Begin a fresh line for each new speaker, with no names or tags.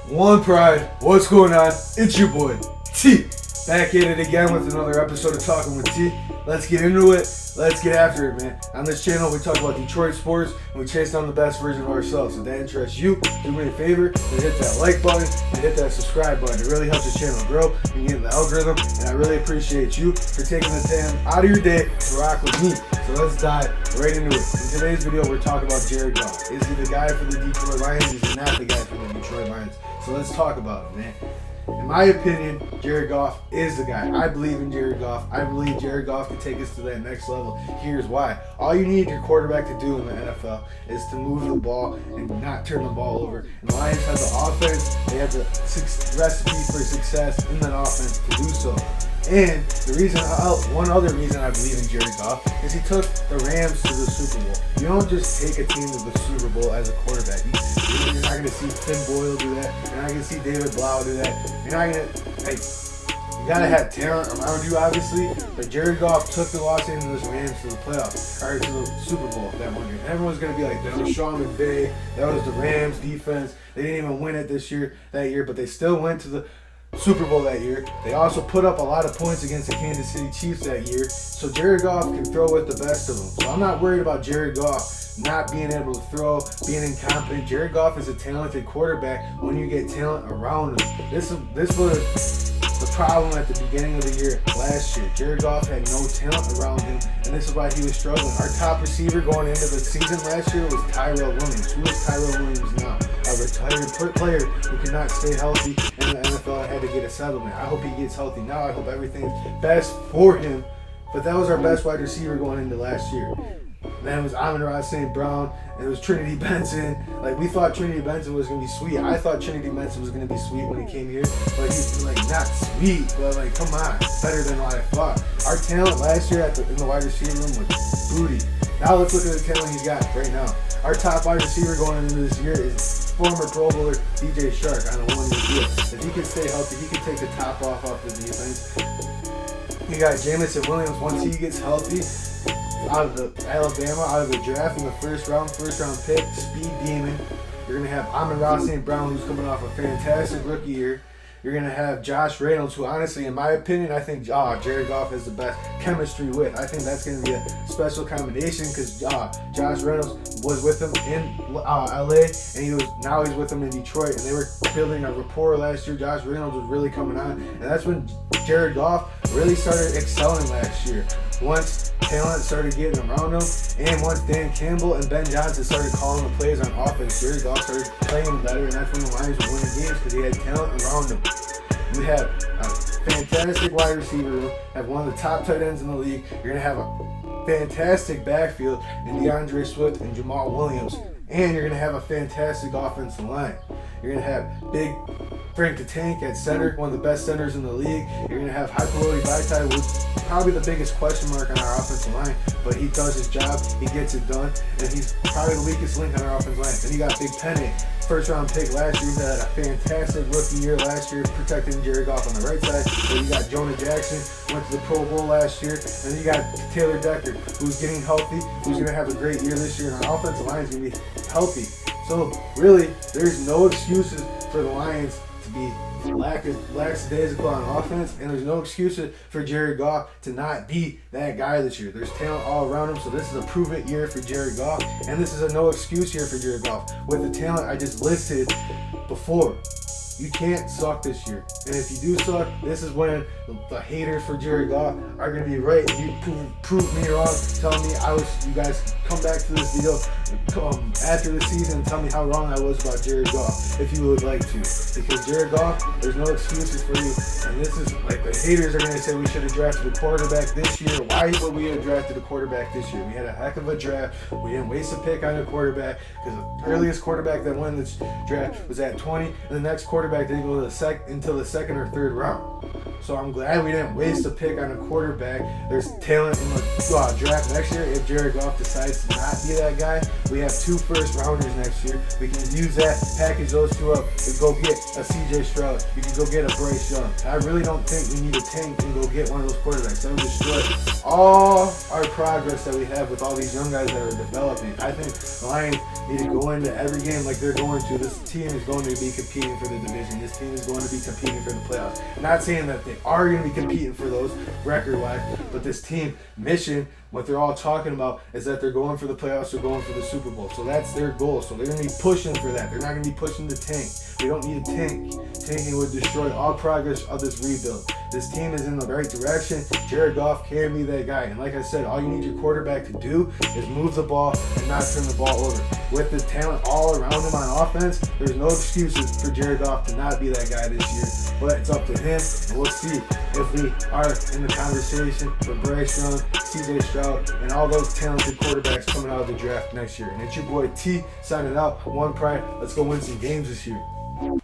One Pride, what's going on? It's your boy, T. Back at it again with another episode of Talking with T. Let's get into it. Let's get after it, man. On this channel, we talk about Detroit sports and we chase down the best version of ourselves. If that interests you, do me a favor and hit that like button and hit that subscribe button. It really helps the channel grow and get in the algorithm. And I really appreciate you for taking the time out of your day to rock with me. So let's dive right into it. In today's video, we're talking about Jared Goff. Is he the guy for the Detroit Lions? Is he not the guy for the Detroit Lions? So let's talk about it, man. In my opinion, Jared Goff is the guy. I believe in Jared Goff. I believe Jared Goff can take us to that next level. Here's why. All you need your quarterback to do in the NFL is to move the ball and not turn the ball over. And the Lions have the offense. They have the recipe for success in that offense to do so. And the reason, one other reason I believe in Jared Goff is he took the Rams to the Super Bowl. You don't just take a team to the Super Bowl as a quarterback. You're not going to see Tim Boyle do that. You're not going to see David Blau do that. You're not going to, you got to have talent around you, obviously. But Jared Goff took the Los Angeles Rams to the playoffs, or to the Super Bowl that one year. And everyone's going to be like, that was Sean McVay. That was the Rams defense. They didn't even win it that year, but they still went to the Super Bowl that year. They also put up a lot of points against the Kansas City Chiefs that year. So Jared Goff can throw with the best of them. So I'm not worried about Jared Goff not being able to throw, being incompetent. Jared Goff is a talented quarterback when you get talent around him. This was the problem at the beginning of the year last year. Jared Goff had no talent around him, and this is why he was struggling. Our top receiver going into the season last year was Tyrell Williams. Who is Tyrell Williams now? A retired player who could not stay healthy in the NFL and had to get a settlement. I hope he gets healthy now. I hope everything's best for him. But that was our best wide receiver going into last year. Then it was Amon-Ra St. Brown, and it was Trinity Benson. Like, we thought Trinity Benson was going to be sweet. I thought Trinity Benson was going to be sweet when he came here. But he's, like, not sweet, but, like, come on. Better than what I thought. Our talent last year in the wide receiver room was booty. Now let's look at the talent he's got right now. Our top wide receiver going into this year is former Pro Bowler DJ Shark on a one-year deal. If he can stay healthy, he can take the top off the defense. You got Jamison Williams once he gets healthy. Out of the Alabama, out of the draft in the first round pick, speed demon. You're going to have Amon-Ra St. Brown, who's coming off a fantastic rookie year. You're going to have Josh Reynolds, who honestly, in my opinion, I think Jared Goff has the best chemistry with. I think that's going to be a special combination because Josh Reynolds was with him in LA, and now he's with him in Detroit, and they were building a rapport last year. Josh Reynolds was really coming on, and that's when Jared Goff really started excelling last year. Once talent started getting around him, and once Dan Campbell and Ben Johnson started calling the plays on offense, Jared Goff started playing better, and that's when the Lions were winning games because he had talent around him. You have a fantastic wide receiver room, have one of the top tight ends in the league. You're going to have a fantastic backfield in DeAndre Swift and Jamal Williams, and you're going to have a fantastic offensive line. You're going to have big Frank the Tank at center, one of the best centers in the league. You're going to have Hyperlody Vaitai, who's probably the biggest question mark on our offensive line, but he does his job, he gets it done, and he's probably the weakest link on our offensive line. Then you got Big Penny, first round pick last year. He had a fantastic rookie year last year, protecting Jared Goff on the right side. Then you got Jonah Jackson, went to the Pro Bowl last year, and then you got Taylor Decker, who's getting healthy, who's going to have a great year this year, and our offensive line is going to be healthy. So really, there's no excuses for the Lions to be lackadaisical on offense, and there's no excuses for Jared Goff to not be that guy this year. There's talent all around him, so this is a prove-it year for Jared Goff, and this is a no-excuse year for Jared Goff. With the talent I just listed before, you can't suck this year. And if you do suck, this is when the haters for Jared Goff are going to be right. You prove me wrong. Tell me you guys come back to this video after the season and tell me how wrong I was about Jared Goff, if you would like to. Because Jared Goff, there's no excuses for you. And this is like the haters are going to say we should have drafted a quarterback this year. Why would we have drafted a quarterback this year? We had a heck of a draft. We didn't waste a pick on a quarterback because the earliest quarterback that won this draft was at 20, and the next quarterback didn't go until the second or third round. So I'm glad we didn't waste a pick on a quarterback. There's talent in the draft next year. If Jared Goff decides to not be that guy, we have 2 first-rounders next year. We can use that, package those 2 up, and go get a CJ Stroud. You can go get a Bryce Young. I really don't think we need a tank and go get one of those quarterbacks. That would destroy all our progress that we have with all these young guys that are developing. I think the Lions need to go into every game like they're going to. This team is going to be competing for the division. This team is going to be competing for the playoffs. I'm not saying that they are going to be competing for those record-wise, but this team mission, what they're all talking about, is that they're going for the playoffs, they're going for the Super Bowl. So that's their goal. So they're going to be pushing for that. They're not going to be pushing the tank. We don't need a tank. Tanking would destroy all progress of this rebuild. This team is in the right direction. Jared Goff can be that guy. And like I said, all you need your quarterback to do is move the ball and not turn the ball over. With the talent all around him on offense, there's no excuses for Jared Goff to not be that guy this year. But it's up to him, and we'll see if we are in the conversation for Bryce Young, CJ Stroud, and all those talented quarterbacks coming out of the draft next year. And it's your boy T signing out. One pride. Let's go win some games this year.